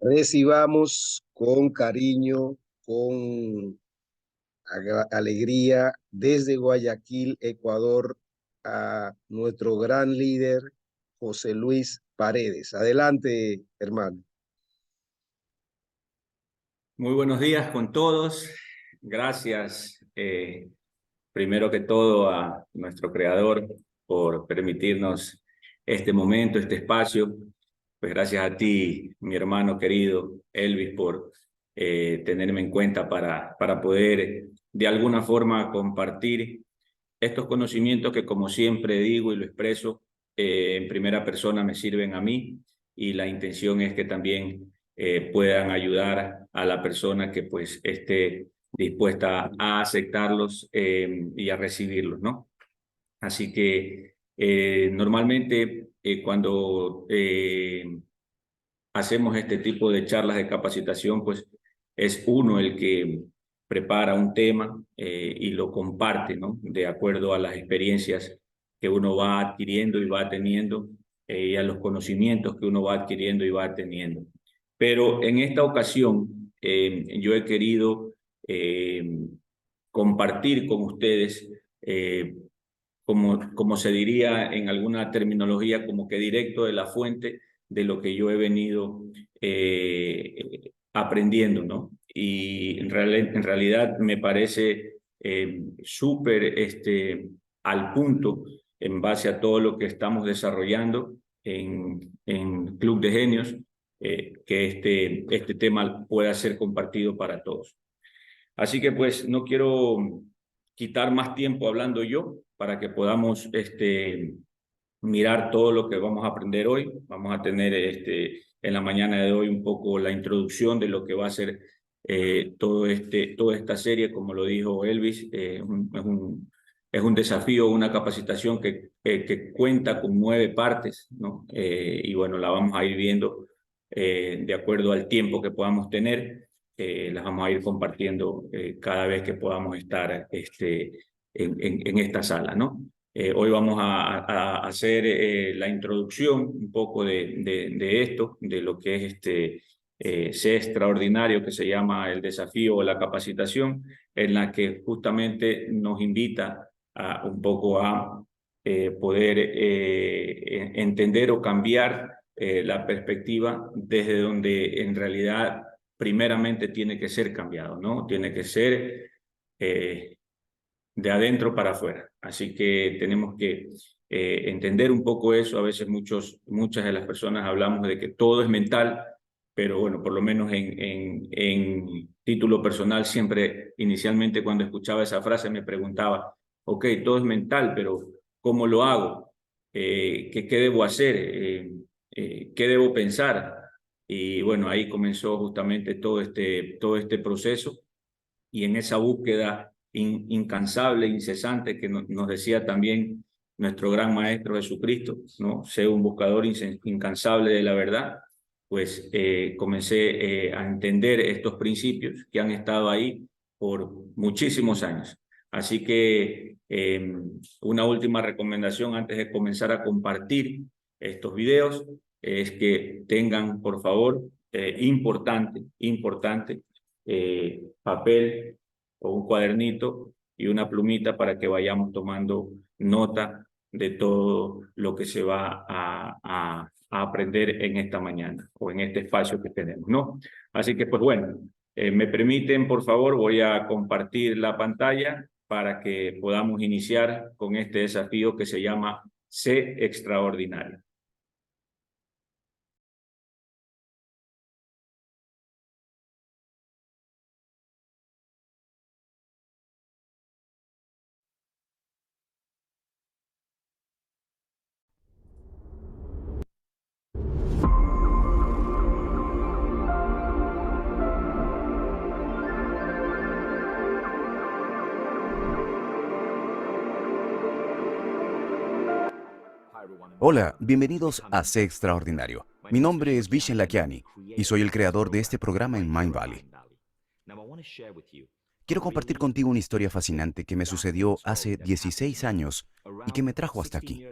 Recibamos con cariño, con alegría desde Guayaquil, Ecuador, a nuestro gran líder, José Luis Paredes. Adelante, hermano. Muy buenos días con todos. Gracias, primero que todo, a nuestro creador por permitirnos este momento, este espacio. Pues gracias a ti, mi hermano querido Elvis, por tenerme en cuenta para poder de alguna forma compartir estos conocimientos que, como siempre digo y lo expreso, en primera persona me sirven a mí, y la intención es que también puedan ayudar a la persona que pues esté dispuesta a aceptarlos y a recibirlos, ¿no? Así que normalmente cuando hacemos este tipo de charlas de capacitación, pues es uno el que prepara un tema y lo comparte, ¿no? De acuerdo a las experiencias que uno va adquiriendo y va teniendo, y a los conocimientos que uno va adquiriendo y va teniendo. Pero en esta ocasión yo he querido eh, compartir con ustedes, como se diría en alguna terminología, como que directo de la fuente de lo que yo he venido aprendiendo, ¿no? Y en realidad me parece súper al punto en base a todo lo que estamos desarrollando en Club de Genios, que este tema pueda ser compartido para todos. Así que pues no quiero quitar más tiempo hablando yo para que podamos mirar todo lo que vamos a aprender hoy. Vamos a tener en la mañana de hoy un poco la introducción de lo que va a ser toda esta serie, como lo dijo Elvis. Es un desafío, una capacitación que cuenta con 9 partes, ¿no? Y bueno, la vamos a ir viendo de acuerdo al tiempo que podamos tener. Las vamos a ir compartiendo cada vez que podamos estar en esta sala, ¿no? Hoy vamos a hacer la introducción un poco de esto, de lo que es Sé Extraordinario, que se llama el desafío o la capacitación, en la que justamente nos invita un poco a poder entender o cambiar la perspectiva desde donde en realidad primeramente tiene que ser cambiado, ¿no? Tiene que ser de adentro para afuera. Así que tenemos que entender un poco eso. A veces muchas de las personas hablamos de que todo es mental, pero bueno, por lo menos en título personal, siempre inicialmente cuando escuchaba esa frase me preguntaba, ok, todo es mental, pero ¿cómo lo hago? ¿Qué debo hacer? ¿Qué debo pensar? Y bueno, ahí comenzó justamente todo este proceso, y en esa búsqueda incansable, incesante, que nos decía también nuestro gran maestro Jesucristo, ¿no? Sé un buscador incansable de la verdad. Pues comencé a entender estos principios que han estado ahí por muchísimos años. Así que una última recomendación antes de comenzar a compartir estos videos es que tengan, por favor, importante, papel o un cuadernito y una plumita para que vayamos tomando nota de todo lo que se va a aprender en esta mañana o en este espacio que tenemos, ¿no? Así que, pues bueno, me permiten, por favor, voy a compartir la pantalla para que podamos iniciar con este desafío que se llama Sé Extraordinario. Hola, bienvenidos a Sé Extraordinario. Mi nombre es Vishen Lakhiani y soy el creador de este programa en Mindvalley. Quiero compartir contigo una historia fascinante que me sucedió hace 16 años y que me trajo hasta aquí.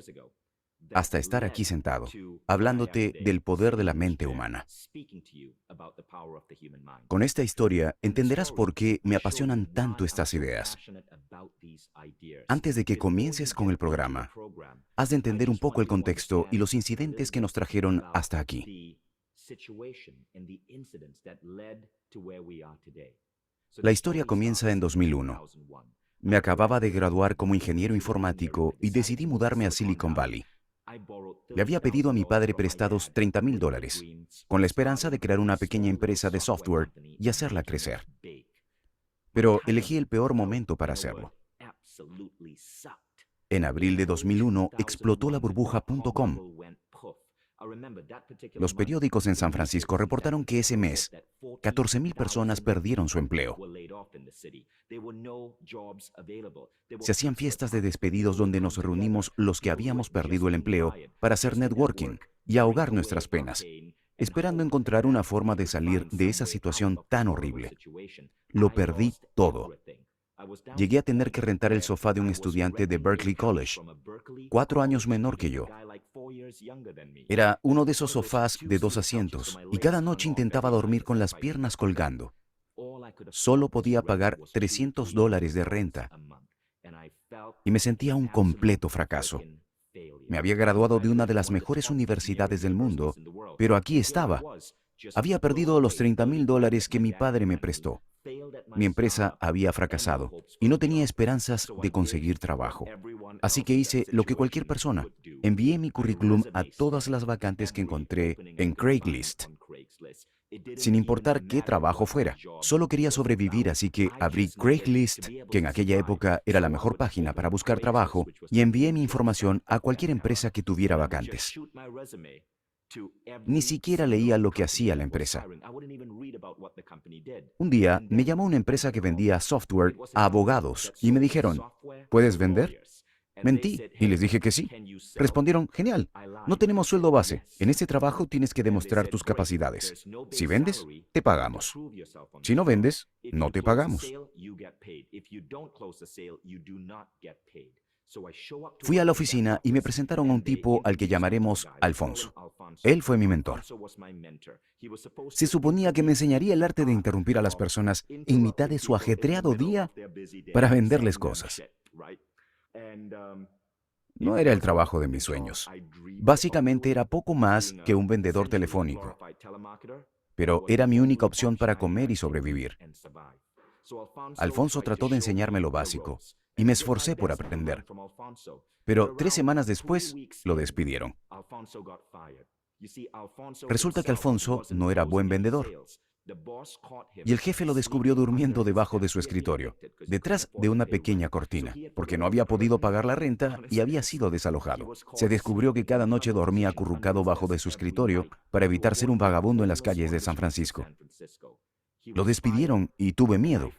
hasta estar aquí sentado, hablándote del poder de la mente humana. Con esta historia entenderás por qué me apasionan tanto estas ideas. Antes de que comiences con el programa, has de entender un poco el contexto y los incidentes que nos trajeron hasta aquí. La historia comienza en 2001. Me acababa de graduar como ingeniero informático y decidí mudarme a Silicon Valley. Le había pedido a mi padre prestados $30,000, con la esperanza de crear una pequeña empresa de software y hacerla crecer. Pero elegí el peor momento para hacerlo. En abril de 2001 explotó la burbuja.com. Los periódicos en San Francisco reportaron que ese mes, 14,000 personas perdieron su empleo. Se hacían fiestas de despedidos donde nos reunimos los que habíamos perdido el empleo para hacer networking y ahogar nuestras penas, esperando encontrar una forma de salir de esa situación tan horrible. Lo perdí todo. Llegué a tener que rentar el sofá de un estudiante de Berkeley College, 4 años menor que yo. Era uno de esos sofás de 2 asientos y cada noche intentaba dormir con las piernas colgando. Solo podía pagar $300 de renta y me sentía un completo fracaso. Me había graduado de una de las mejores universidades del mundo, pero aquí estaba. Había perdido los $30,000 que mi padre me prestó. Mi empresa había fracasado y no tenía esperanzas de conseguir trabajo. Así que hice lo que cualquier persona. Envié mi currículum a todas las vacantes que encontré en Craigslist, sin importar qué trabajo fuera. Solo quería sobrevivir, así que abrí Craigslist, que en aquella época era la mejor página para buscar trabajo, y envié mi información a cualquier empresa que tuviera vacantes. Ni siquiera leía lo que hacía la empresa. Un día me llamó una empresa que vendía software a abogados y me dijeron, ¿puedes vender? Mentí y les dije que sí. Respondieron, genial, no tenemos sueldo base. En este trabajo tienes que demostrar tus capacidades. Si vendes, te pagamos. Si no vendes, no te pagamos. Fui a la oficina y me presentaron a un tipo al que llamaremos Alfonso. Él fue mi mentor. Se suponía que me enseñaría el arte de interrumpir a las personas en mitad de su ajetreado día para venderles cosas. No era el trabajo de mis sueños. Básicamente era poco más que un vendedor telefónico, pero era mi única opción para comer y sobrevivir. Alfonso trató de enseñarme lo básico y me esforcé por aprender. Pero 3 semanas después, lo despidieron. Resulta que Alfonso no era buen vendedor. Y el jefe lo descubrió durmiendo debajo de su escritorio, detrás de una pequeña cortina, porque no había podido pagar la renta y había sido desalojado. Se descubrió que cada noche dormía acurrucado bajo de su escritorio para evitar ser un vagabundo en las calles de San Francisco. Lo despidieron y tuve miedo.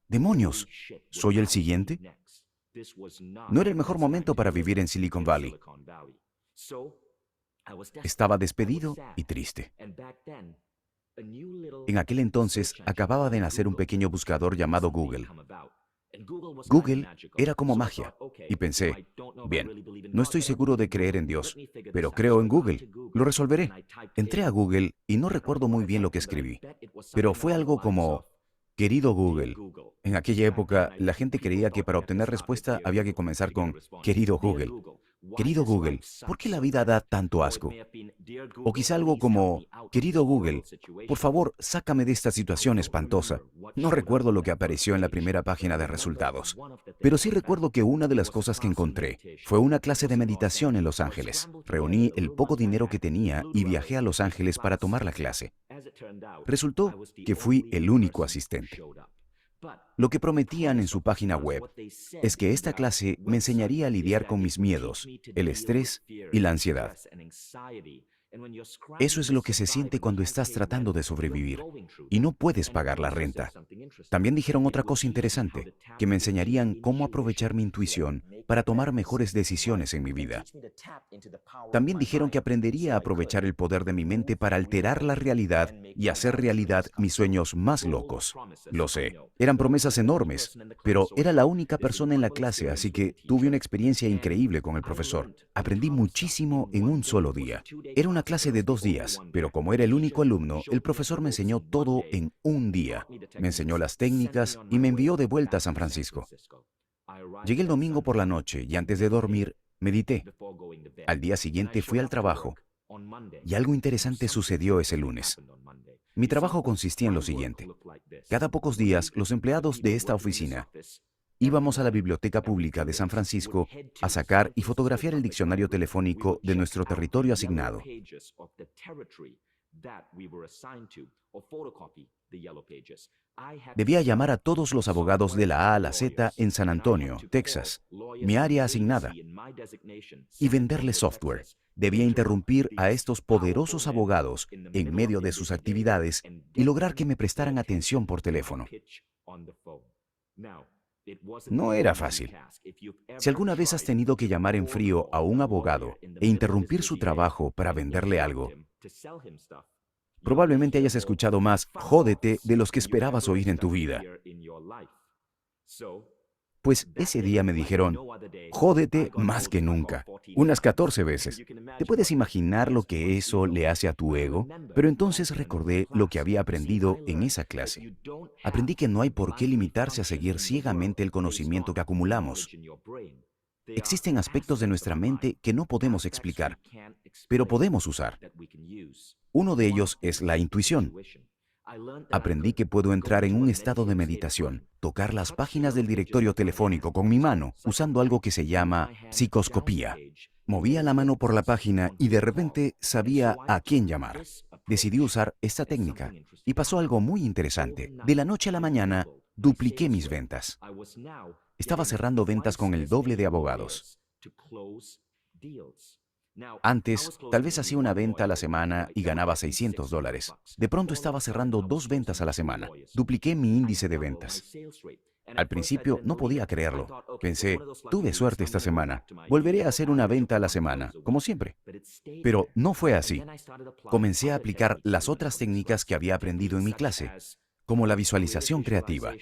¡Demonios! ¿Soy el siguiente? No era el mejor momento para vivir en Silicon Valley. Estaba despedido y triste. En aquel entonces acababa de nacer un pequeño buscador llamado Google. Google era como magia y pensé, bien, no estoy seguro de creer en Dios, pero creo en Google, lo resolveré. Entré a Google y no recuerdo muy bien lo que escribí, pero fue algo como, querido Google. En aquella época la gente creía que para obtener respuesta había que comenzar con, querido Google. Querido Google, ¿por qué la vida da tanto asco? O quizá algo como, querido Google, por favor, sácame de esta situación espantosa. No recuerdo lo que apareció en la primera página de resultados, pero sí recuerdo que una de las cosas que encontré fue una clase de meditación en Los Ángeles. Reuní el poco dinero que tenía y viajé a Los Ángeles para tomar la clase. Resultó que fui el único asistente. Lo que prometían en su página web es que esta clase me enseñaría a lidiar con mis miedos, el estrés y la ansiedad. Eso es lo que se siente cuando estás tratando de sobrevivir y no puedes pagar la renta. También dijeron otra cosa interesante, que me enseñarían cómo aprovechar mi intuición para tomar mejores decisiones en mi vida. También dijeron que aprendería a aprovechar el poder de mi mente para alterar la realidad y hacer realidad mis sueños más locos. Lo sé, eran promesas enormes, pero era la única persona en la clase, así que tuve una experiencia increíble con el profesor. Aprendí muchísimo en un solo día. Era una clase de 2 días, pero como era el único alumno, el profesor me enseñó todo en un día. Me enseñó las técnicas y me envió de vuelta a San Francisco. Llegué el domingo por la noche y antes de dormir, medité. Al día siguiente fui al trabajo y algo interesante sucedió ese lunes. Mi trabajo consistía en lo siguiente. Cada pocos días, los empleados de esta oficina íbamos a la Biblioteca Pública de San Francisco a sacar y fotografiar el diccionario telefónico de nuestro territorio asignado. Debía llamar a todos los abogados de la A a la Z en San Antonio, Texas, mi área asignada, y venderles software. Debía interrumpir a estos poderosos abogados en medio de sus actividades y lograr que me prestaran atención por teléfono. No era fácil. Si alguna vez has tenido que llamar en frío a un abogado e interrumpir su trabajo para venderle algo, probablemente hayas escuchado más "jódete" de los que esperabas oír en tu vida. Pues ese día me dijeron "jódete" más que nunca, unas 14 veces. ¿Te puedes imaginar lo que eso le hace a tu ego? Pero entonces recordé lo que había aprendido en esa clase. Aprendí que no hay por qué limitarse a seguir ciegamente el conocimiento que acumulamos. Existen aspectos de nuestra mente que no podemos explicar, pero podemos usar. Uno de ellos es la intuición. Aprendí que puedo entrar en un estado de meditación, tocar las páginas del directorio telefónico con mi mano, usando algo que se llama psicoscopía. Movía la mano por la página y de repente sabía a quién llamar. Decidí usar esta técnica y pasó algo muy interesante. De la noche a la mañana, dupliqué mis ventas. Estaba cerrando ventas con el doble de abogados. Antes, tal vez hacía una venta a la semana y ganaba $600. De pronto estaba cerrando 2 ventas a la semana. Dupliqué mi índice de ventas. Al principio no podía creerlo. Pensé, tuve suerte esta semana. Volveré a hacer una venta a la semana, como siempre. Pero no fue así. Comencé a aplicar las otras técnicas que había aprendido en mi clase, como la visualización creativa.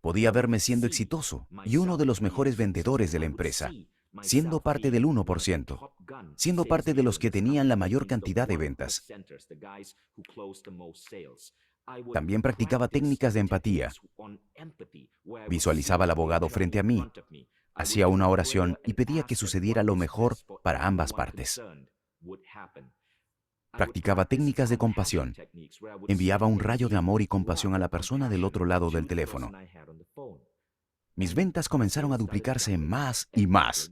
Podía verme siendo exitoso y uno de los mejores vendedores de la empresa, siendo parte del 1%, siendo parte de los que tenían la mayor cantidad de ventas. También practicaba técnicas de empatía. Visualizaba al abogado frente a mí, hacía una oración y pedía que sucediera lo mejor para ambas partes. Practicaba técnicas de compasión. Enviaba un rayo de amor y compasión a la persona del otro lado del teléfono. Mis ventas comenzaron a duplicarse más y más.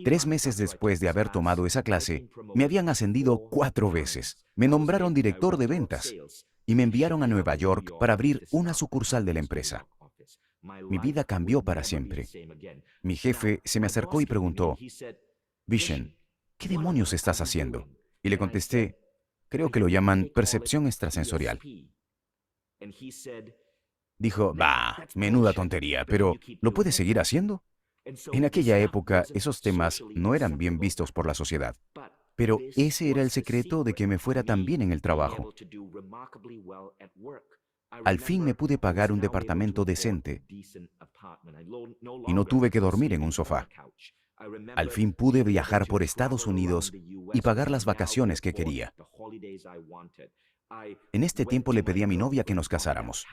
3 meses después de haber tomado esa clase, me habían ascendido 4 veces. Me nombraron director de ventas y me enviaron a Nueva York para abrir una sucursal de la empresa. Mi vida cambió para siempre. Mi jefe se me acercó y preguntó, "Vishen, ¿qué demonios estás haciendo?" Y le contesté, creo que lo llaman percepción extrasensorial. Dijo, bah, menuda tontería, pero ¿lo puedes seguir haciendo? En aquella época, esos temas no eran bien vistos por la sociedad. Pero ese era el secreto de que me fuera tan bien en el trabajo. Al fin me pude pagar un departamento decente y no tuve que dormir en un sofá. Al fin pude viajar por Estados Unidos y pagar las vacaciones que quería. En este tiempo le pedí a mi novia que nos casáramos.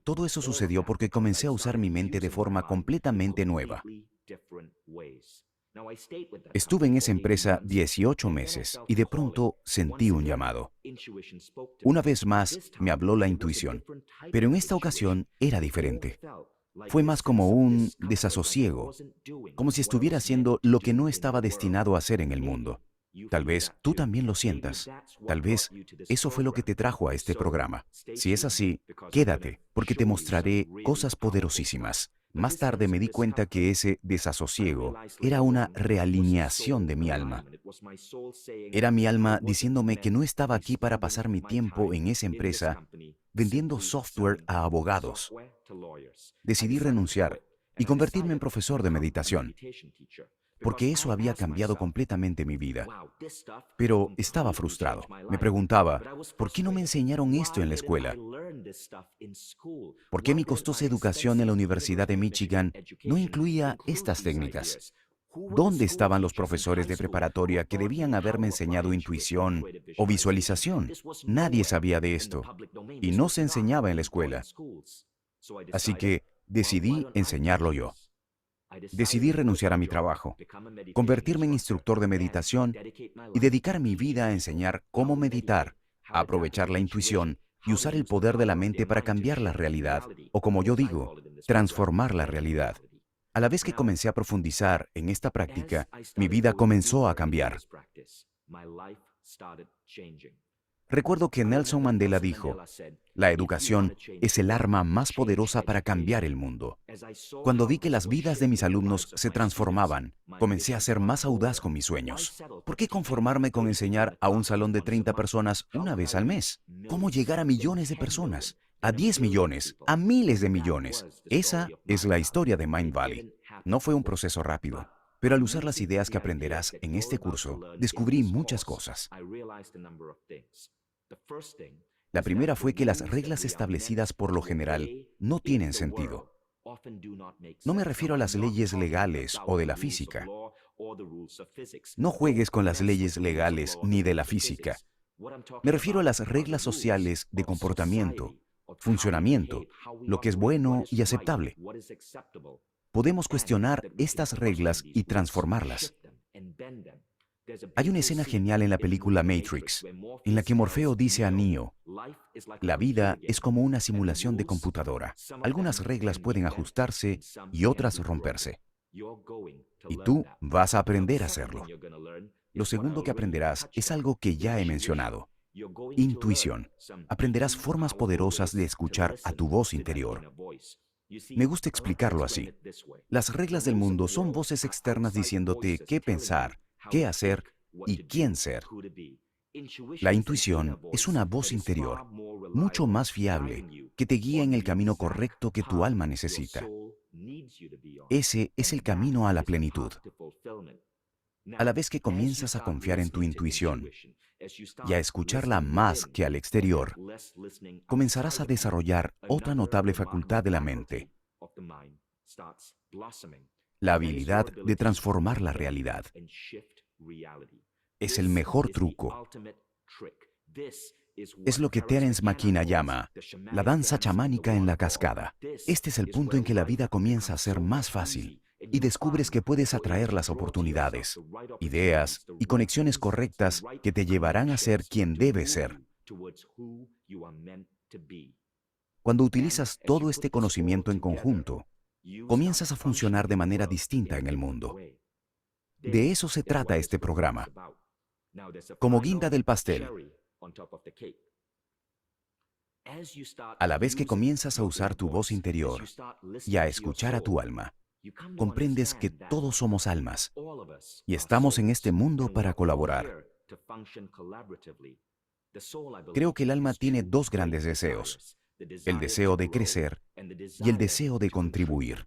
Todo eso sucedió porque comencé a usar mi mente de forma completamente nueva. Estuve en esa empresa 18 meses y de pronto sentí un llamado. Una vez más me habló la intuición, pero en esta ocasión era diferente. Fue más como un desasosiego, como si estuviera haciendo lo que no estaba destinado a hacer en el mundo. Tal vez tú también lo sientas. Tal vez eso fue lo que te trajo a este programa. Si es así, quédate, porque te mostraré cosas poderosísimas. Más tarde me di cuenta que ese desasosiego era una realineación de mi alma. Era mi alma diciéndome que no estaba aquí para pasar mi tiempo en esa empresa vendiendo software a abogados. Decidí renunciar y convertirme en profesor de meditación, porque eso había cambiado completamente mi vida. Pero estaba frustrado. Me preguntaba, ¿por qué no me enseñaron esto en la escuela? ¿Por qué mi costosa educación en la Universidad de Michigan no incluía estas técnicas? ¿Dónde estaban los profesores de preparatoria que debían haberme enseñado intuición o visualización? Nadie sabía de esto y no se enseñaba en la escuela. Así que decidí enseñarlo yo. Decidí renunciar a mi trabajo, convertirme en instructor de meditación y dedicar mi vida a enseñar cómo meditar, a aprovechar la intuición y usar el poder de la mente para cambiar la realidad, o como yo digo, transformar la realidad. A la vez que comencé a profundizar en esta práctica, mi vida comenzó a cambiar. Recuerdo que Nelson Mandela dijo, la educación es el arma más poderosa para cambiar el mundo. Cuando vi que las vidas de mis alumnos se transformaban, comencé a ser más audaz con mis sueños. ¿Por qué conformarme con enseñar a un salón de 30 personas una vez al mes? ¿Cómo llegar a millones de personas? A 10 millones, a miles de millones. Esa es la historia de Mind Valley. No fue un proceso rápido, pero al usar las ideas que aprenderás en este curso, descubrí muchas cosas. La primera fue que las reglas establecidas por lo general no tienen sentido. No me refiero a las leyes legales o de la física. No juegues con las leyes legales ni de la física. Me refiero a las reglas sociales de comportamiento, funcionamiento, lo que es bueno y aceptable. Podemos cuestionar estas reglas y transformarlas. Hay una escena genial en la película Matrix, en la que Morfeo dice a Neo, la vida es como una simulación de computadora. Algunas reglas pueden ajustarse y otras romperse. Y tú vas a aprender a hacerlo. Lo segundo que aprenderás es algo que ya he mencionado. Intuición. Aprenderás formas poderosas de escuchar a tu voz interior. Me gusta explicarlo así. Las reglas del mundo son voces externas diciéndote qué pensar, qué hacer y quién ser. La intuición es una voz interior, mucho más fiable, que te guía en el camino correcto que tu alma necesita. Ese es el camino a la plenitud. A la vez que comienzas a confiar en tu intuición y a escucharla más que al exterior, comenzarás a desarrollar otra notable facultad de la mente, la habilidad de transformar la realidad. Es el mejor truco. Es lo que Terence McKenna llama la danza chamánica en la cascada. Este es el punto en que la vida comienza a ser más fácil y descubres que puedes atraer las oportunidades, ideas y conexiones correctas que te llevarán a ser quien debes ser. Cuando utilizas todo este conocimiento en conjunto, comienzas a funcionar de manera distinta en el mundo. De eso se trata este programa. Como guinda del pastel, a la vez que comienzas a usar tu voz interior y a escuchar a tu alma, comprendes que todos somos almas y estamos en este mundo para colaborar. Creo que el alma tiene dos grandes deseos, el deseo de crecer y el deseo de contribuir.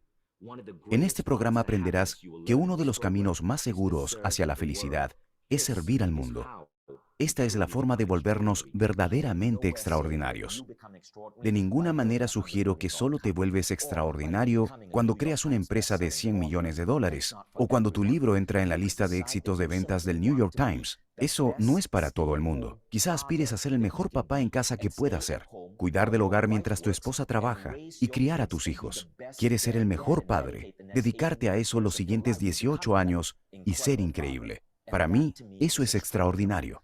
En este programa aprenderás que uno de los caminos más seguros hacia la felicidad es servir al mundo. Esta es la forma de volvernos verdaderamente extraordinarios. De ninguna manera sugiero que solo te vuelves extraordinario cuando creas una empresa de $100 millones o cuando tu libro entra en la lista de éxitos de ventas del New York Times. Eso no es para todo el mundo. Quizá aspires a ser el mejor papá en casa que puedas ser, cuidar del hogar mientras tu esposa trabaja y criar a tus hijos. Quieres ser el mejor padre, dedicarte a eso los siguientes 18 años y ser increíble. Para mí, eso es extraordinario.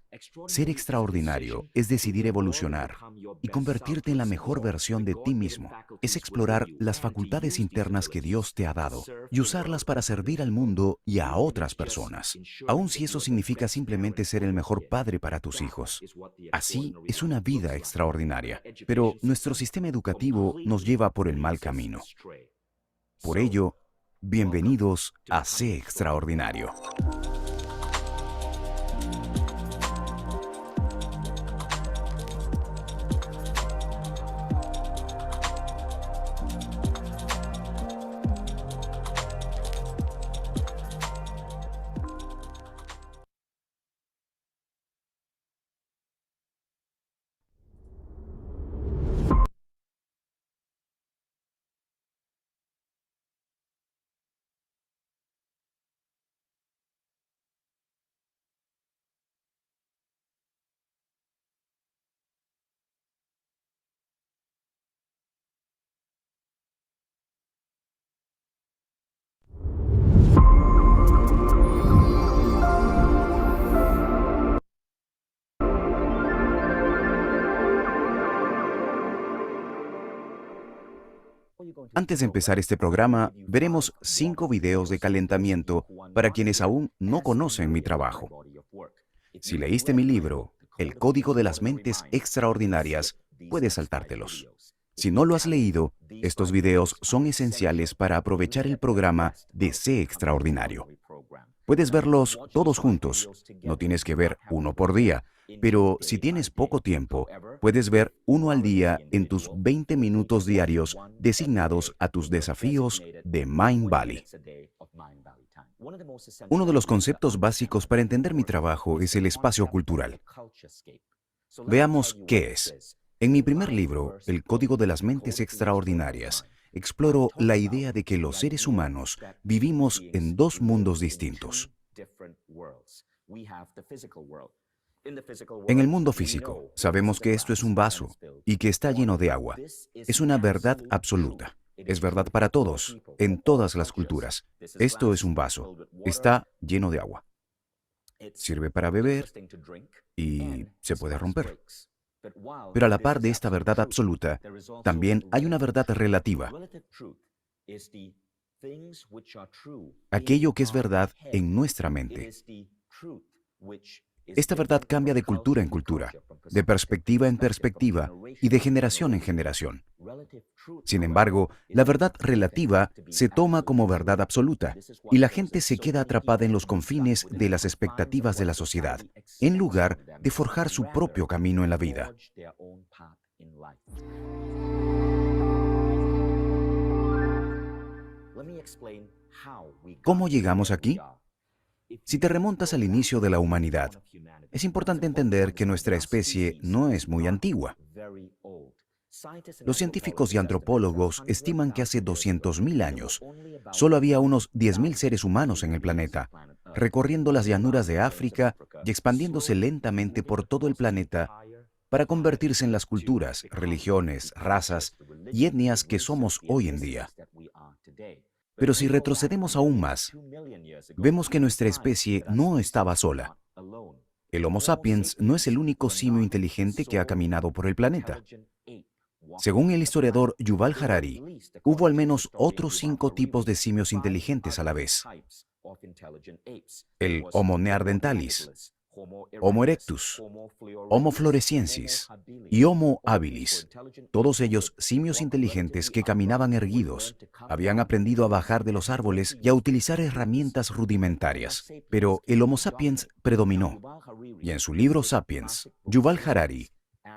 Ser extraordinario es decidir evolucionar y convertirte en la mejor versión de ti mismo. Es explorar las facultades internas que Dios te ha dado y usarlas para servir al mundo y a otras personas, aun si eso significa simplemente ser el mejor padre para tus hijos. Así es una vida extraordinaria, pero nuestro sistema educativo nos lleva por el mal camino. Por ello, bienvenidos a Sé Extraordinario. Antes de empezar este programa, veremos 5 videos de calentamiento para quienes aún no conocen mi trabajo. Si leíste mi libro, El Código de las Mentes Extraordinarias, puedes saltártelos. Si no lo has leído, estos videos son esenciales para aprovechar el programa de Sé Extraordinario. Puedes verlos todos juntos. No tienes que ver uno por día, pero si tienes poco tiempo, puedes ver uno al día en tus 20 minutos diarios designados a tus desafíos de Mind Valley. Uno de los conceptos básicos para entender mi trabajo es el espacio cultural. Veamos qué es. En mi primer libro, El Código de las Mentes Extraordinarias, exploro la idea de que los seres humanos vivimos en 2 mundos distintos. En el mundo físico, sabemos que esto es un vaso y que está lleno de agua. Es una verdad absoluta. Es verdad para todos, en todas las culturas. Esto es un vaso. Está lleno de agua. Sirve para beber y se puede romper. Pero a la par de esta verdad absoluta, también hay una verdad relativa. Aquello que es verdad en nuestra mente. Esta verdad cambia de cultura en cultura, de perspectiva en perspectiva y de generación en generación. Sin embargo, la verdad relativa se toma como verdad absoluta y la gente se queda atrapada en los confines de las expectativas de la sociedad, en lugar de forjar su propio camino en la vida. ¿Cómo llegamos aquí? Si te remontas al inicio de la humanidad, es importante entender que nuestra especie no es muy antigua. Los científicos y antropólogos estiman que hace 200.000 años solo había unos 10.000 seres humanos en el planeta, recorriendo las llanuras de África y expandiéndose lentamente por todo el planeta para convertirse en las culturas, religiones, razas y etnias que somos hoy en día. Pero si retrocedemos aún más, vemos que nuestra especie no estaba sola. El Homo sapiens no es el único simio inteligente que ha caminado por el planeta. Según el historiador Yuval Harari, hubo al menos otros 5 tipos de simios inteligentes a la vez. El Homo neanderthalis, Homo erectus, Homo floresiensis y Homo habilis. Todos ellos simios inteligentes que caminaban erguidos, habían aprendido a bajar de los árboles y a utilizar herramientas rudimentarias. Pero el Homo sapiens predominó. Y en su libro Sapiens, Yuval Harari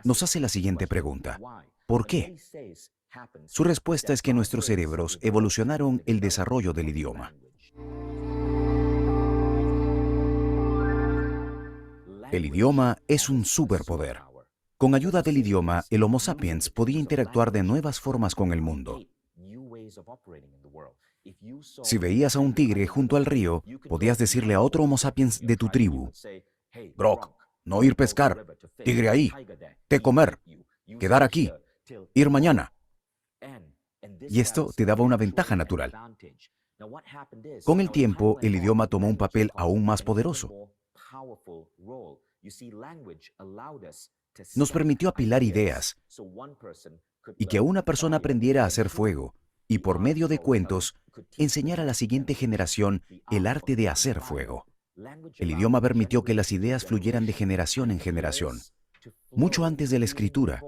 nos hace la siguiente pregunta. ¿Por qué? Su respuesta es que nuestros cerebros evolucionaron el desarrollo del idioma. El idioma es un superpoder. Con ayuda del idioma, el Homo sapiens podía interactuar de nuevas formas con el mundo. Si veías a un tigre junto al río, podías decirle a otro Homo sapiens de tu tribu, Grok, no ir pescar, tigre ahí, te comer, quedar aquí, ir mañana. Y esto te daba una ventaja natural. Con el tiempo, el idioma tomó un papel aún más poderoso. Nos permitió apilar ideas y que una persona aprendiera a hacer fuego y por medio de cuentos enseñar a la siguiente generación el arte de hacer fuego. El idioma permitió que las ideas fluyeran de generación en generación, mucho antes de la escritura.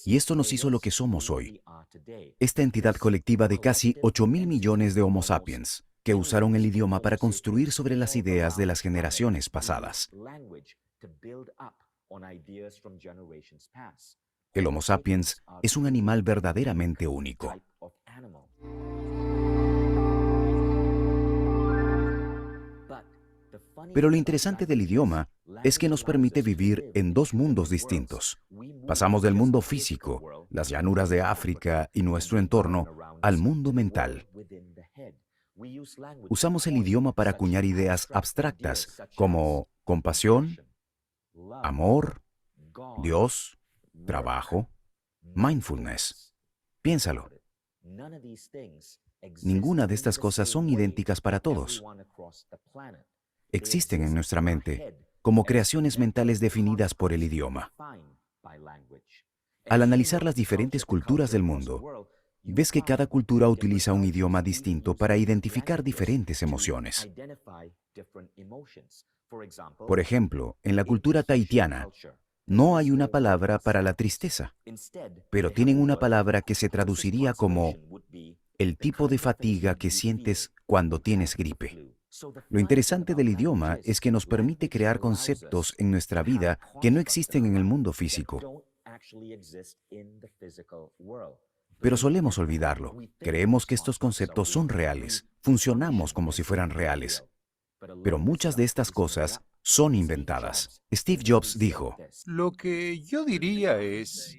Y esto nos hizo lo que somos hoy. Esta entidad colectiva de casi 8.000 millones de Homo sapiens, que usaron el idioma para construir sobre las ideas de las generaciones pasadas. El Homo sapiens es un animal verdaderamente único. Pero lo interesante del idioma es que nos permite vivir en dos mundos distintos. Pasamos del mundo físico, las llanuras de África y nuestro entorno, al mundo mental. Usamos el idioma para acuñar ideas abstractas como compasión, amor, Dios, trabajo, mindfulness. Piénsalo. Ninguna de estas cosas son idénticas para todos. Existen en nuestra mente como creaciones mentales definidas por el idioma. Al analizar las diferentes culturas del mundo, ves que cada cultura utiliza un idioma distinto para identificar diferentes emociones. Por ejemplo, en la cultura tahitiana, no hay una palabra para la tristeza, pero tienen una palabra que se traduciría como el tipo de fatiga que sientes cuando tienes gripe. Lo interesante del idioma es que nos permite crear conceptos en nuestra vida que no existen en el mundo físico. Pero solemos olvidarlo. Creemos que estos conceptos son reales. Funcionamos como si fueran reales. Pero muchas de estas cosas son inventadas. Steve Jobs dijo, Lo que yo diría es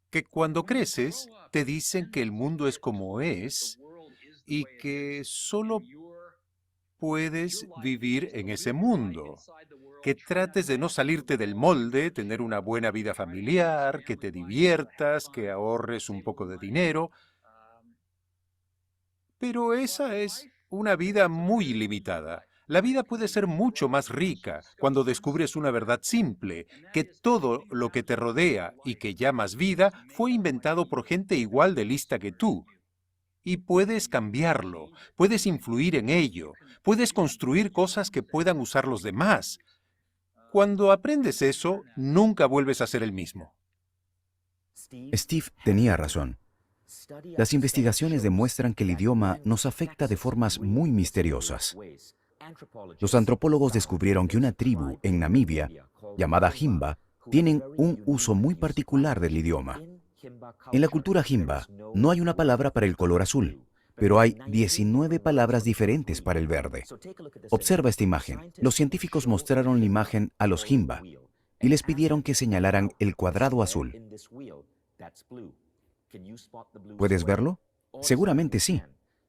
que cuando creces, te dicen que el mundo es como es y que solo puedes vivir en ese mundo. Que trates de no salirte del molde, tener una buena vida familiar, que te diviertas, que ahorres un poco de dinero. Pero esa es una vida muy limitada. La vida puede ser mucho más rica cuando descubres una verdad simple, que todo lo que te rodea y que llamas vida fue inventado por gente igual de lista que tú. Y puedes cambiarlo, puedes influir en ello, puedes construir cosas que puedan usar los demás. Cuando aprendes eso, nunca vuelves a ser el mismo. Steve tenía razón. Las investigaciones demuestran que el idioma nos afecta de formas muy misteriosas. Los antropólogos descubrieron que una tribu en Namibia, llamada Himba, tienen un uso muy particular del idioma. En la cultura Himba no hay una palabra para el color azul, pero hay 19 palabras diferentes para el verde. Observa esta imagen. Los científicos mostraron la imagen a los Himba y les pidieron que señalaran el cuadrado azul. ¿Puedes verlo? Seguramente sí.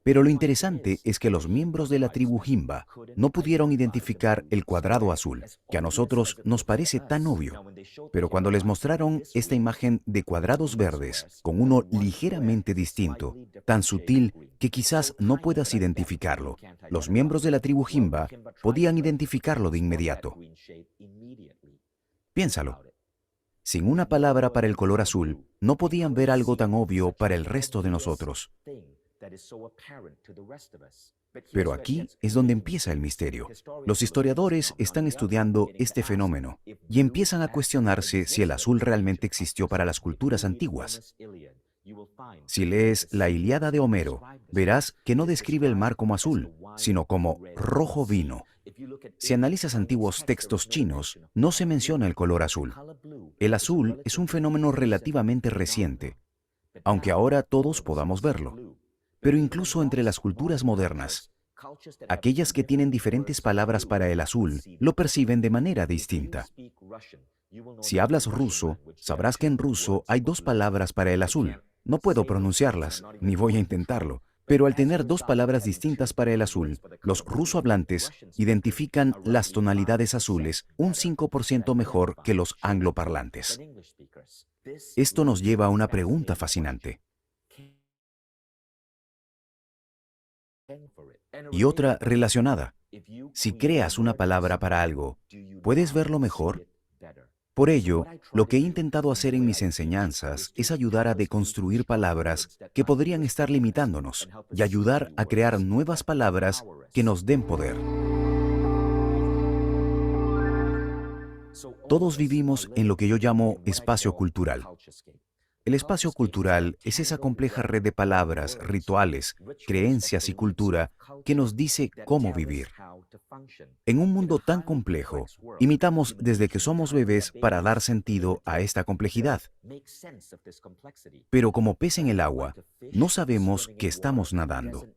Pero lo interesante es que los miembros de la tribu Himba no pudieron identificar el cuadrado azul, que a nosotros nos parece tan obvio. Pero cuando les mostraron esta imagen de cuadrados verdes, con uno ligeramente distinto, tan sutil que quizás no puedas identificarlo, los miembros de la tribu Himba podían identificarlo de inmediato. Piénsalo. Sin una palabra para el color azul, no podían ver algo tan obvio para el resto de nosotros. Pero aquí es donde empieza el misterio. Los historiadores están estudiando este fenómeno y empiezan a cuestionarse si el azul realmente existió para las culturas antiguas. Si lees la Ilíada de Homero, verás que no describe el mar como azul, sino como rojo vino. Si analizas antiguos textos chinos, no se menciona el color azul. El azul es un fenómeno relativamente reciente, aunque ahora todos podamos verlo. Pero incluso entre las culturas modernas, aquellas que tienen diferentes palabras para el azul lo perciben de manera distinta. Si hablas ruso, sabrás que en ruso hay dos palabras para el azul. No puedo pronunciarlas, ni voy a intentarlo. Pero al tener dos palabras distintas para el azul, los rusohablantes identifican las tonalidades azules un 5% mejor que los angloparlantes. Esto nos lleva a una pregunta fascinante. Y otra relacionada. Si creas una palabra para algo, ¿puedes verlo mejor? Por ello, lo que he intentado hacer en mis enseñanzas es ayudar a deconstruir palabras que podrían estar limitándonos y ayudar a crear nuevas palabras que nos den poder. Todos vivimos en lo que yo llamo espacio cultural. El espacio cultural es esa compleja red de palabras, rituales, creencias y cultura que nos dice cómo vivir. En un mundo tan complejo, imitamos desde que somos bebés para dar sentido a esta complejidad. Pero como pez en el agua, no sabemos que estamos nadando.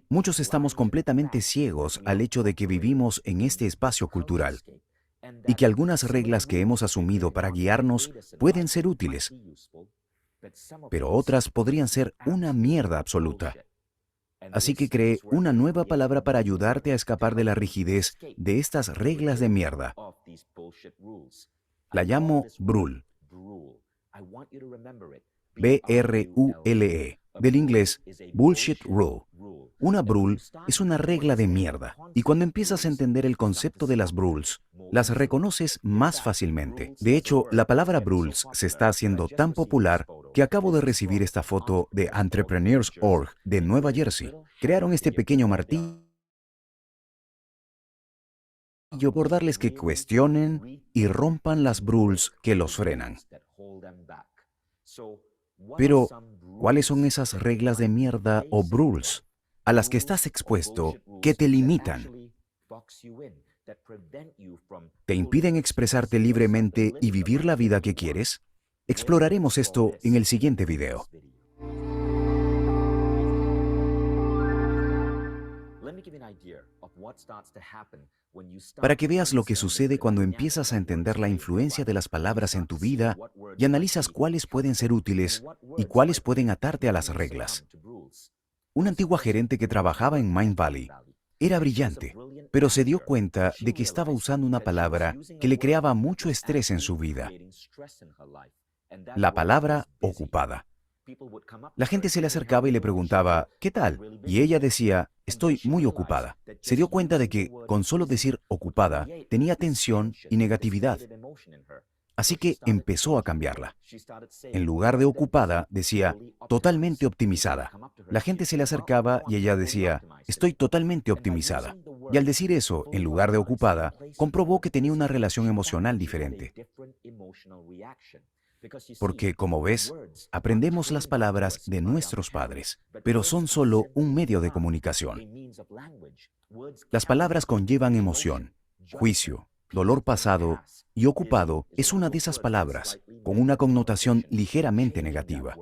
Muchos estamos completamente ciegos al hecho de que vivimos en este espacio cultural y que algunas reglas que hemos asumido para guiarnos pueden ser útiles, pero otras podrían ser una mierda absoluta. Así que creé una nueva palabra para ayudarte a escapar de la rigidez de estas reglas de mierda. La llamo BRULE. B-R-U-L-E. Del inglés, Bullshit Rule. Una BRULE es una regla de mierda. Y cuando empiezas a entender el concepto de las BRULES, las reconoces más fácilmente. De hecho, la palabra BRULES se está haciendo tan popular que acabo de recibir esta foto de Entrepreneurs.org de Nueva Jersey. Crearon este pequeño martillo por darles que cuestionen y rompan las BRULES que los frenan. Pero, ¿cuáles son esas reglas de mierda o BRULES a las que estás expuesto que te limitan? ¿Te impiden expresarte libremente y vivir la vida que quieres? Exploraremos esto en el siguiente video. Para que veas lo que sucede cuando empiezas a entender la influencia de las palabras en tu vida y analizas cuáles pueden ser útiles y cuáles pueden atarte a las reglas. Una antigua gerente que trabajaba en Mind Valley era brillante, pero se dio cuenta de que estaba usando una palabra que le creaba mucho estrés en su vida. La palabra ocupada. La gente se le acercaba y le preguntaba, ¿qué tal? Y ella decía, estoy muy ocupada. Se dio cuenta de que, con solo decir ocupada, tenía tensión y negatividad. Así que empezó a cambiarla. En lugar de ocupada, decía, totalmente optimizada. La gente se le acercaba y ella decía, estoy totalmente optimizada. Y al decir eso, en lugar de ocupada, comprobó que tenía una relación emocional diferente. Porque, como ves, aprendemos las palabras de nuestros padres, pero son solo un medio de comunicación. Las palabras conllevan emoción, juicio, dolor pasado, y ocupado es una de esas palabras, con una connotación ligeramente negativa.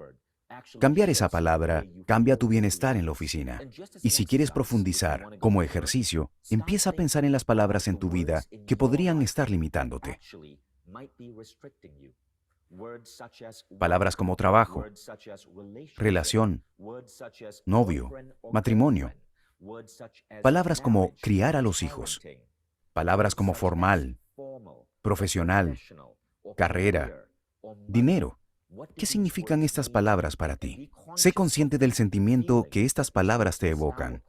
Cambiar esa palabra cambia tu bienestar en la oficina. Y si quieres profundizar, como ejercicio, empieza a pensar en las palabras en tu vida que podrían estar limitándote. Palabras como trabajo, relación, novio, matrimonio. Palabras como criar a los hijos. Palabras como formal, profesional, carrera, dinero. ¿Qué significan estas palabras para ti? Sé consciente del sentimiento que estas palabras te evocan.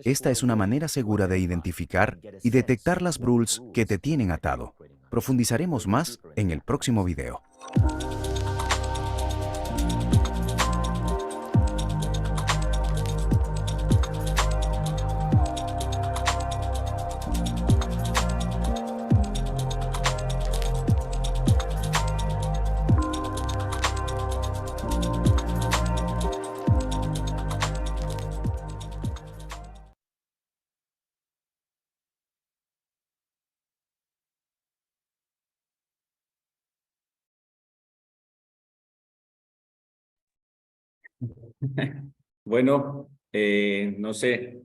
Esta es una manera segura de identificar y detectar las BRULES que te tienen atado. Profundizaremos más en el próximo video. Bueno, no sé,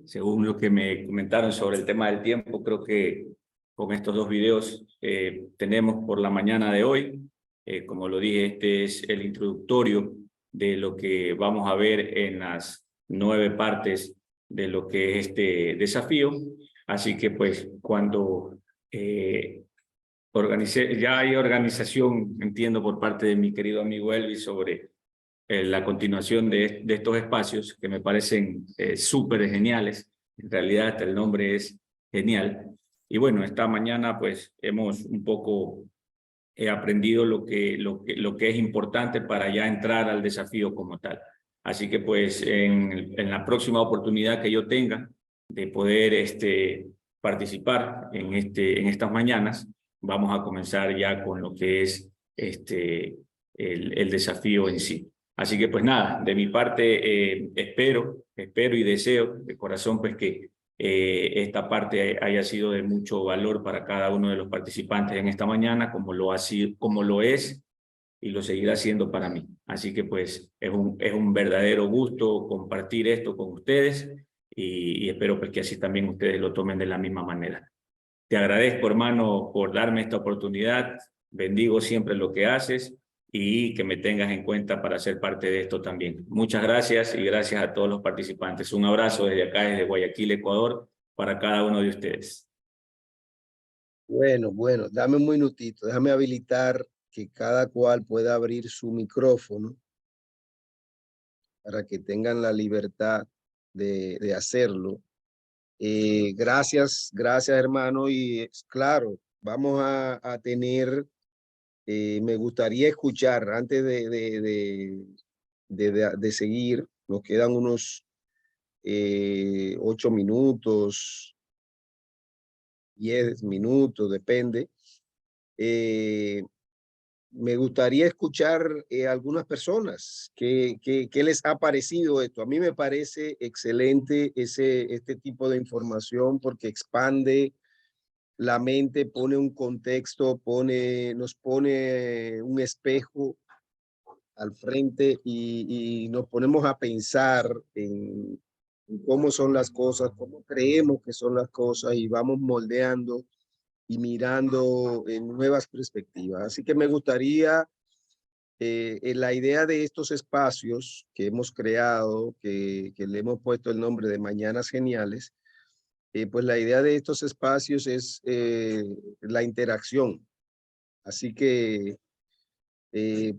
según lo que me comentaron sobre el tema del tiempo, creo que con estos dos videos tenemos por la mañana de hoy. Como lo dije, este es el introductorio de lo que vamos a ver en las 9 partes de lo que es este desafío. Así que pues cuando ya hay organización, entiendo por parte de mi querido amigo Elvis sobre la continuación de estos espacios que me parecen súper geniales. En realidad hasta el nombre es genial. Y bueno, esta mañana pues hemos un poco aprendido lo que es importante para ya entrar al desafío como tal. Así que pues en la próxima oportunidad que yo tenga de poder participar en estas mañanas, vamos a comenzar ya con lo que es el desafío en sí. Así que pues nada, de mi parte espero y deseo de corazón pues que esta parte haya sido de mucho valor para cada uno de los participantes en esta mañana, como lo es y lo seguirá siendo para mí. Así que pues es un verdadero gusto compartir esto con ustedes y espero pues que así también ustedes lo tomen de la misma manera. Te agradezco, hermano, por darme esta oportunidad. Bendigo siempre lo que haces y que me tengas en cuenta para ser parte de esto también. Muchas gracias y gracias a todos los participantes. Un abrazo desde acá, desde Guayaquil, Ecuador, para cada uno de ustedes. Bueno, dame un minutito, déjame habilitar que cada cual pueda abrir su micrófono para que tengan la libertad de hacerlo. Gracias, hermano, y claro, vamos a tener, me gustaría escuchar antes de seguir, nos quedan unos 8 minutos, 10 minutos, depende. Me gustaría escuchar algunas personas qué les ha parecido esto. A mí me parece excelente este tipo de información porque expande la mente, pone un contexto, nos pone un espejo al frente y nos ponemos a pensar en cómo son las cosas, cómo creemos que son las cosas y vamos moldeando y mirando en nuevas perspectivas. Así que me gustaría, la idea de estos espacios que hemos creado, que le hemos puesto el nombre de Mañanas Geniales, pues la idea de estos espacios es la interacción. Así que,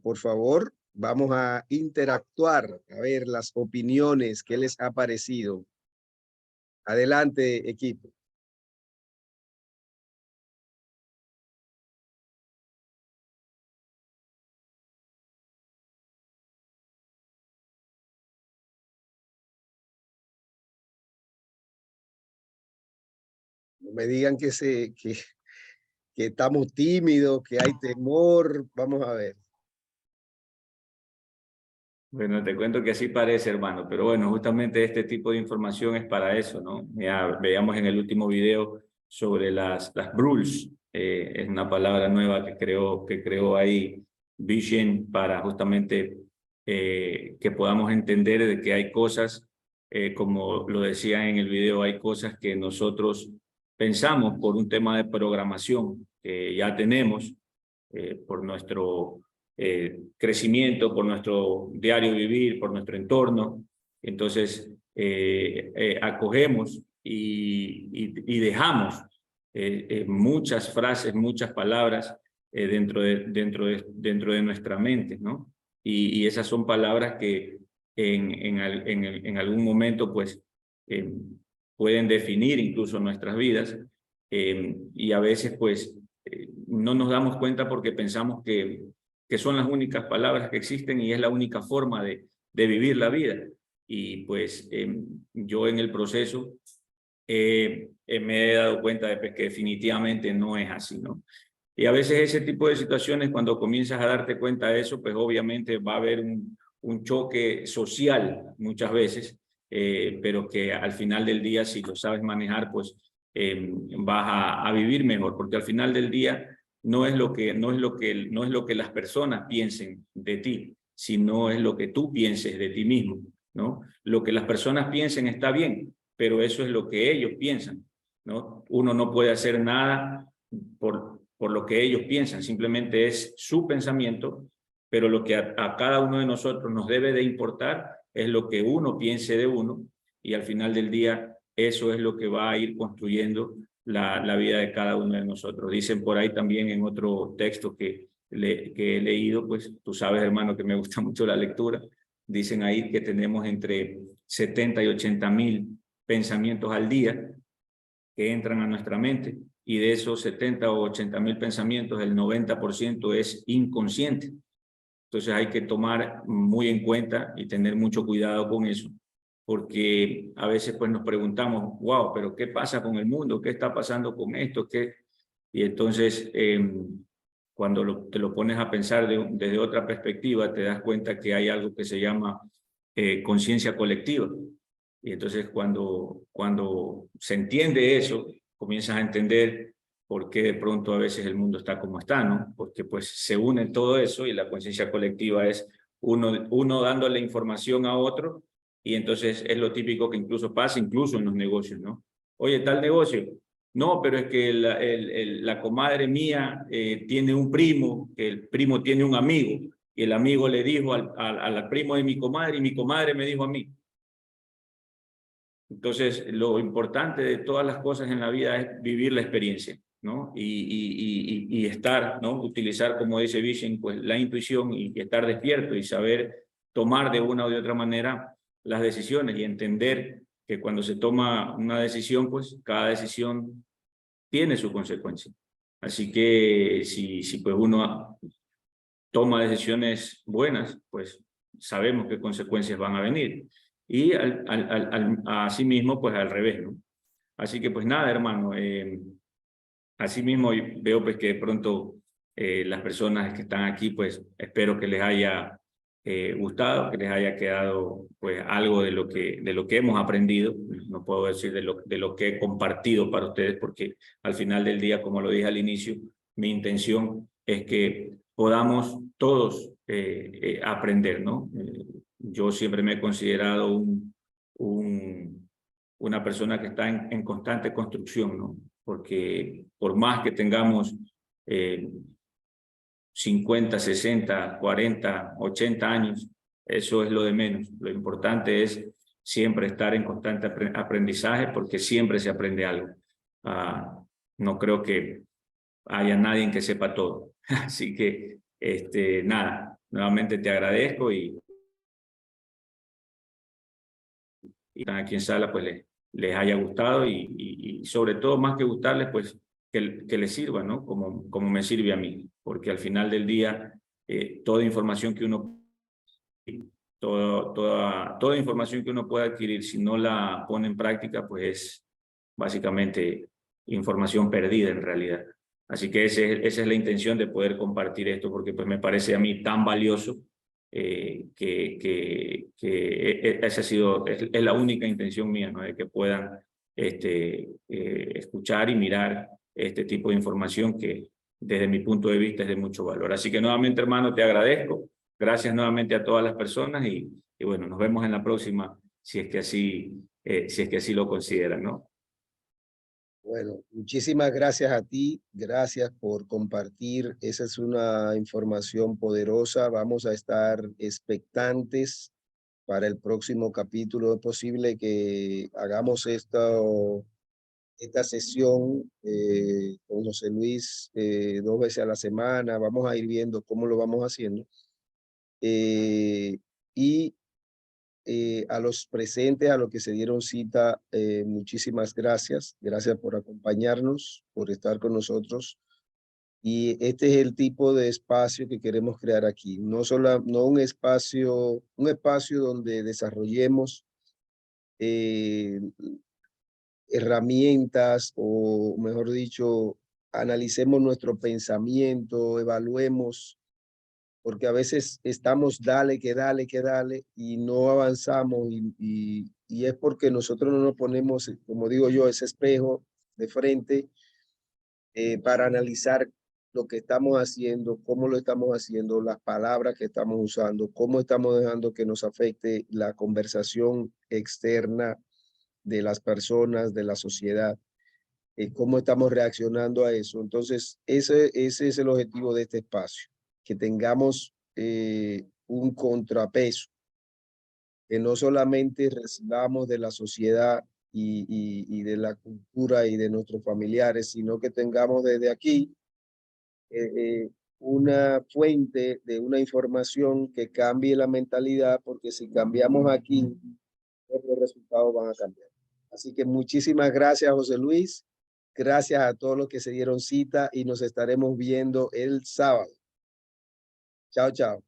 por favor, vamos a interactuar, a ver las opiniones, qué les ha parecido. Adelante, equipo. No me digan que estamos tímidos, que hay temor. Vamos a ver. Bueno, te cuento que así parece, hermano, pero bueno, justamente este tipo de información es para eso, ¿no? Ya veíamos en el último video sobre las BRULS, es una palabra nueva que creó ahí Vision para justamente que podamos entender de que hay cosas, como lo decía en el video, hay cosas que nosotros pensamos por un tema de programación que ya tenemos, por nuestro crecimiento, por nuestro diario vivir, por nuestro entorno. Entonces, acogemos y dejamos muchas frases, muchas palabras dentro de nuestra mente, ¿no? Y esas son palabras que en algún momento, pues, pueden definir incluso nuestras vidas y a veces, pues, no nos damos cuenta porque pensamos que son las únicas palabras que existen y es la única forma de vivir la vida. Y pues yo en el proceso me he dado cuenta de que definitivamente no es así, ¿no? Y a veces ese tipo de situaciones, cuando comienzas a darte cuenta de eso, pues obviamente va a haber un choque social muchas veces, pero que al final del día, si lo sabes manejar, pues vas a vivir mejor, porque al final del día no es lo que las personas piensen de ti, sino es lo que tú pienses de ti mismo, ¿no? Lo que las personas piensen está bien, pero eso es lo que ellos piensan, ¿no? Uno no puede hacer nada por lo que ellos piensan, simplemente es su pensamiento, pero lo que a cada uno de nosotros nos debe de importar es lo que uno piense de uno y al final del día eso es lo que va a ir construyendo la vida de cada uno de nosotros. Dicen por ahí también en otro texto que he leído, pues tú sabes, hermano, que me gusta mucho la lectura, Dicen ahí que tenemos entre 70 y 80.000 pensamientos al día que entran a nuestra mente, y de esos 70 o 80.000 pensamientos, el 90% es inconsciente. Entonces hay que tomar muy en cuenta y tener mucho cuidado con eso, porque a veces pues nos preguntamos, wow, pero ¿qué pasa con el mundo? ¿Qué está pasando con esto? ¿Qué? Y entonces cuando te lo pones a pensar desde otra perspectiva, te das cuenta que hay algo que se llama conciencia colectiva. Y entonces cuando se entiende eso, comienzas a entender por qué de pronto a veces el mundo está como está, ¿no? Porque pues se une todo eso, y la conciencia colectiva es uno dándole información a otro, y entonces es lo típico que incluso pasa, incluso en los negocios, ¿no? Oye, tal negocio. No, pero es que la comadre mía tiene un primo, que el primo tiene un amigo, y el amigo le dijo al primo de mi comadre, y mi comadre me dijo a mí. Entonces, lo importante de todas las cosas en la vida es vivir la experiencia, ¿no? Y estar, ¿no? Utilizar, como dice Vishen, pues la intuición, y estar despierto y saber tomar de una o de otra manera las decisiones, y entender que cuando se toma una decisión, pues cada decisión tiene su consecuencia. Así que si pues uno toma decisiones buenas, pues sabemos qué consecuencias van a venir. Y asimismo, pues al revés, ¿no? Así que pues nada, hermano, asimismo veo pues que de pronto las personas que están aquí, pues espero que les haya gustado, que les haya quedado pues algo de lo que hemos aprendido. No puedo decir de lo que he compartido para ustedes, porque al final del día, como lo dije al inicio, mi intención es que podamos todos aprender, ¿no? Yo siempre me he considerado una persona que está en constante construcción, ¿no? Porque por más que tengamos 50, 60, 40, 80 años, eso es lo de menos. Lo importante es siempre estar en constante aprendizaje, porque siempre se aprende algo. No creo que haya nadie que sepa todo. Así que, nada, nuevamente te agradezco, y aquí en sala pues les haya gustado, y sobre todo, más que gustarles, pues que les sirva, ¿no? Como me sirve a mí, porque al final del día toda información que uno toda información que uno pueda adquirir, si no la pone en práctica, pues es básicamente información perdida en realidad. Así que esa es la intención de poder compartir esto, porque pues me parece a mí tan valioso esa ha sido, es la única intención mía, ¿no? De que puedan escuchar y mirar este tipo de información que desde mi punto de vista es de mucho valor. Así que nuevamente, hermano, te agradezco. Gracias nuevamente a todas las personas, y bueno, nos vemos en la próxima, si es que así lo consideran, ¿no? Bueno, muchísimas gracias a ti, gracias por compartir. Esa es una información poderosa. Vamos a estar expectantes para el próximo capítulo. Es posible que hagamos esta sesión con José Luis 2 veces a la semana. Vamos a ir viendo cómo lo vamos haciendo. Y a los presentes, a los que se dieron cita, muchísimas gracias. Gracias por acompañarnos, por estar con nosotros. Y este es el tipo de espacio que queremos crear aquí. No un espacio donde desarrollemos herramientas, o mejor dicho, analicemos nuestro pensamiento, evaluemos, porque a veces estamos dale, y no avanzamos, y es porque nosotros no nos ponemos, como digo yo, ese espejo de frente para analizar lo que estamos haciendo, cómo lo estamos haciendo, las palabras que estamos usando, cómo estamos dejando que nos afecte la conversación externa de las personas, de la sociedad, cómo estamos reaccionando a eso. Entonces, ese es el objetivo de este espacio, que tengamos un contrapeso, que no solamente recibamos de la sociedad y de la cultura y de nuestros familiares, sino que tengamos desde aquí una fuente de una información que cambie la mentalidad, porque si cambiamos aquí, los resultados van a cambiar. Así que muchísimas gracias, José Luis. Gracias a todos los que se dieron cita y nos estaremos viendo el sábado. Chao, chao.